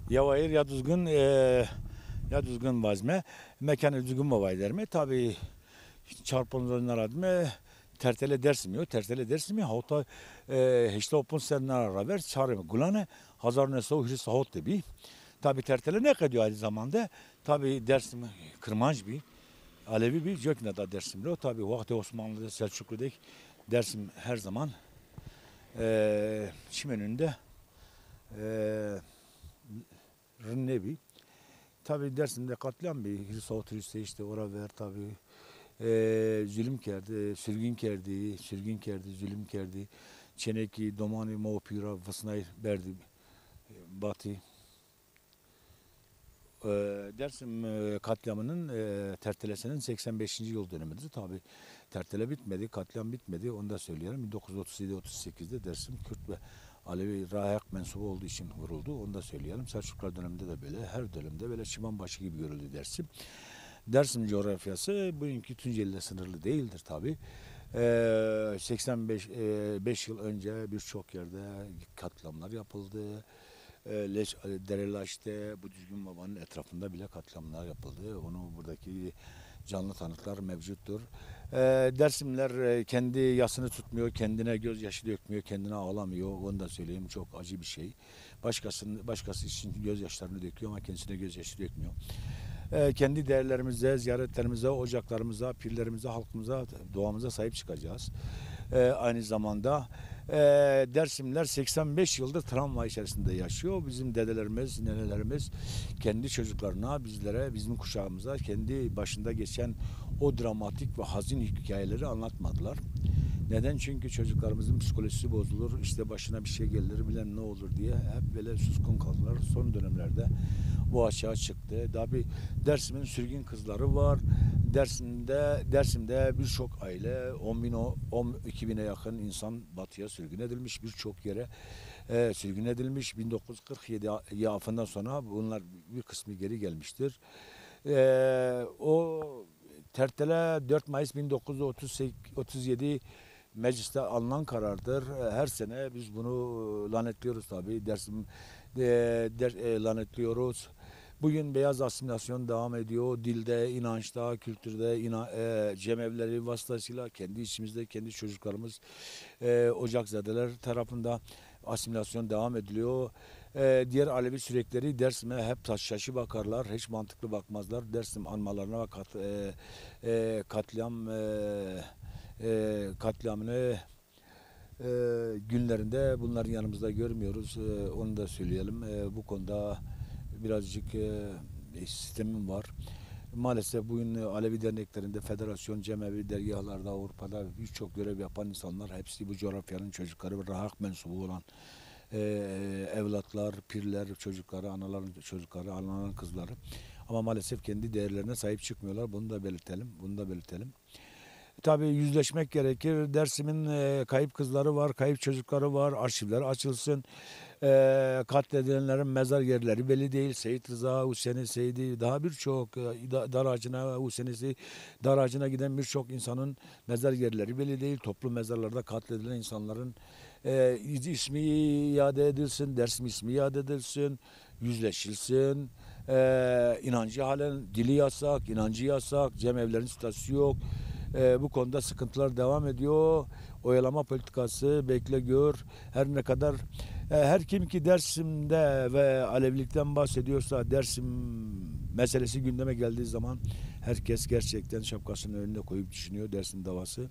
Ya hayır ya düzgün ya düzgün vazme mekanı düzgün bavay der mi? Tabii çarpımlarından adme tertele dersim yok. Tertele dersim ya hatta işte opun senler haber çağırım. Gulane hazar ne soğuk hris hot tabi. Tabii tertele ne kadar aynı zamanda tabii dersim kırmanç bir Alevi bir Gökne da dersimde. Tabii vakti Osmanlı'da Selçuklu'daki dersim her zaman çimeninde eee Rınnebi. Tabii Dersim'de katliam bir Hristo oturiste işte ora ver tabii. Zulüm kerdi, sürgün kerdi, sürgün kerdi, zulüm kerdi. Çeneki, domani, maupira, vasnay berdi, batı. Dersim katliamının Tertelesi'nin 85. yıl dönümüdür. Tabii Tertele bitmedi, katliam bitmedi. Onu da söyleyelim. 1937-38'de Dersim Kürt ve Alevi Rayak mensubu olduğu için vuruldu. Onu da söyleyelim. Selçuklular döneminde de böyle, her dölümde böyle Çimanbaşı gibi görüldü Dersim. Dersim coğrafyası bugünkü Tunceli ile sınırlı değildir tabii. 85 5 yıl önce birçok yerde katliamlar yapıldı. Derelaş'te bu düzgün babanın etrafında bile katliamlar yapıldı. Onu buradaki canlı tanıklar mevcuttur. Dersimler kendi yasını tutmuyor, kendine gözyaşı dökmüyor, kendine ağlamıyor. Onu da söyleyeyim, çok acı bir şey. Başkası için gözyaşlarını döküyor ama kendisine gözyaşı dökmüyor. Kendi değerlerimize, ziyaretlerimize, ocaklarımıza, pirlerimize, halkımıza, doğamıza sahip çıkacağız. Aynı zamanda Dersimler 85 yıldır travma içerisinde yaşıyor. Bizim dedelerimiz, nenelerimiz kendi çocuklarına, bizlere, bizim kuşağımıza kendi başında geçen o dramatik ve hazin hikayeleri anlatmadılar. Neden? Çünkü çocuklarımızın psikolojisi bozulur, işte başına bir şey gelir, bilen ne olur diye hep böyle suskun kaldılar. Son dönemlerde bu açığa çıktı. Daha bir Dersim'in sürgün kızları var. Dersim'de birçok aile 2000'e yakın insan batıya sürgün edilmiş, birçok yere sürgün edilmiş. 1947 afından sonra bunlar bir kısmı geri gelmiştir. O Tertele 4 Mayıs 1937 mecliste alınan karardır. Her sene biz bunu lanetliyoruz tabii. Lanetliyoruz. Bugün beyaz asimilasyon devam ediyor. Dilde, inançta, kültürde, cemevleri vasıtasıyla kendi içimizde, kendi çocuklarımız, ocakzadeler tarafında asimilasyon devam ediliyor. Diğer Alevi sürekleri Dersim'e hep taşşaşı bakarlar. Hiç mantıklı bakmazlar. Dersim anmalarına ve katliamını günlerinde bunların yanımızda görmüyoruz. Onu da söyleyelim. Bu konuda birazcık sistemim var. Maalesef bugün Alevi derneklerinde, federasyon, cemevi, dergahlarda, Avrupa'da birçok görev yapan insanlar hepsi bu coğrafyanın çocukları ve rahak mensubu olan evlatlar, pirler, çocukları, anaların çocukları, anaların kızları. Ama maalesef kendi değerlerine sahip çıkmıyorlar. Bunu da belirtelim. Bunu da belirtelim. Tabii yüzleşmek gerekir. Dersim'in kayıp kızları var, kayıp çocukları var. Arşivler açılsın. Katledilenlerin mezar yerleri belli değil. Seyit Rıza, Hüseyin Seydi, daha birçok dar ağacına, Hüseyin dar ağacına giden birçok insanın mezar yerleri belli değil. Toplu mezarlarda katledilen insanların ismi iade edilsin, Dersim ismi iade edilsin, yüzleşilsin. İnancı halen dili yasak, inancı yasak, cemevlerin statüsü yok. Bu konuda sıkıntılar devam ediyor. Oyalama politikası, bekle gör, her ne kadar her kim ki Dersim'de ve Alevilikten bahsediyorsa Dersim meselesi gündeme geldiği zaman herkes gerçekten şapkasını önüne koyup düşünüyor. Dersim davası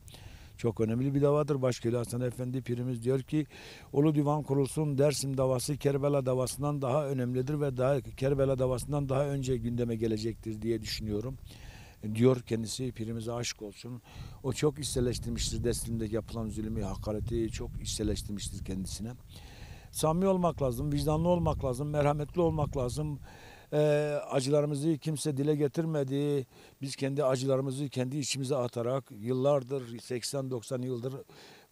çok önemli bir davadır. Başkeli Hasan Efendi Pirimiz diyor ki Ulu Divan kurulsun, Dersim davası Kerbela davasından daha önemlidir ve Kerbela davasından daha önce gündeme gelecektir diye düşünüyorum diyor kendisi. Pirimize aşık olsun. O çok içselleştirmiştir. Dersim'deki yapılan zulmü, hakareti çok içselleştirmiştir kendisine. Samimi olmak lazım, vicdanlı olmak lazım, merhametli olmak lazım. Acılarımızı kimse dile getirmedi. Biz kendi acılarımızı kendi içimize atarak yıllardır, 80-90 yıldır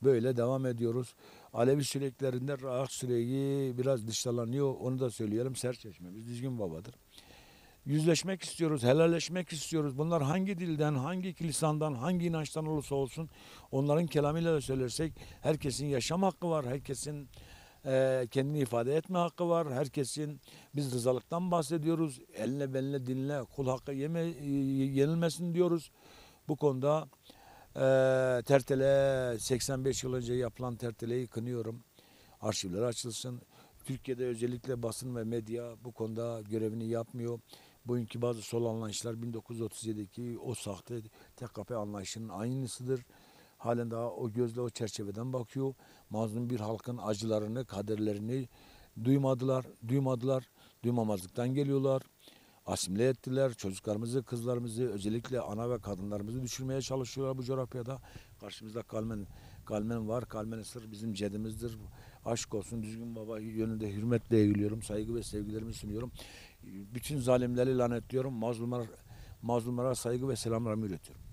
böyle devam ediyoruz. Alevi süreklerinde Rahat süreyi biraz dışlanıyor. Onu da söyleyelim. Serçeşme'miz düzgün babadır. Yüzleşmek istiyoruz, helalleşmek istiyoruz. Bunlar hangi dilden, hangi lisandan, hangi inançtan olursa olsun onların kelamıyla da söylersek herkesin yaşam hakkı var. Herkesin kendini ifade etme hakkı var. Herkesin, biz rızalıktan bahsediyoruz. Eline beline dinle, kul hakkı yenilmesin diyoruz. Bu konuda Tertele 85 yıl önce yapılan Tertele'yi kınıyorum. Arşivler açılsın. Türkiye'de özellikle basın ve medya bu konuda görevini yapmıyor. Bugünkü bazı sol anlayışlar 1937'deki o sahte TKP anlayışının aynısıdır. Halen daha o gözle, o çerçeveden bakıyor. Mazlum bir halkın acılarını, kaderlerini duymadılar. Duymamazlıktan geliyorlar. Asimile ettiler. Çocuklarımızı, kızlarımızı, özellikle ana ve kadınlarımızı düşürmeye çalışıyorlar bu coğrafyada. Karşımızda Kalmen var. Kalmen Sır bizim cedimizdir. Aşk olsun, düzgün baba yönünde hürmetle eğiliyorum. Saygı ve sevgilerimi sunuyorum. Bütün zalimleri lanetliyorum. Mazlumlara saygı ve selamlarımı iletiyorum.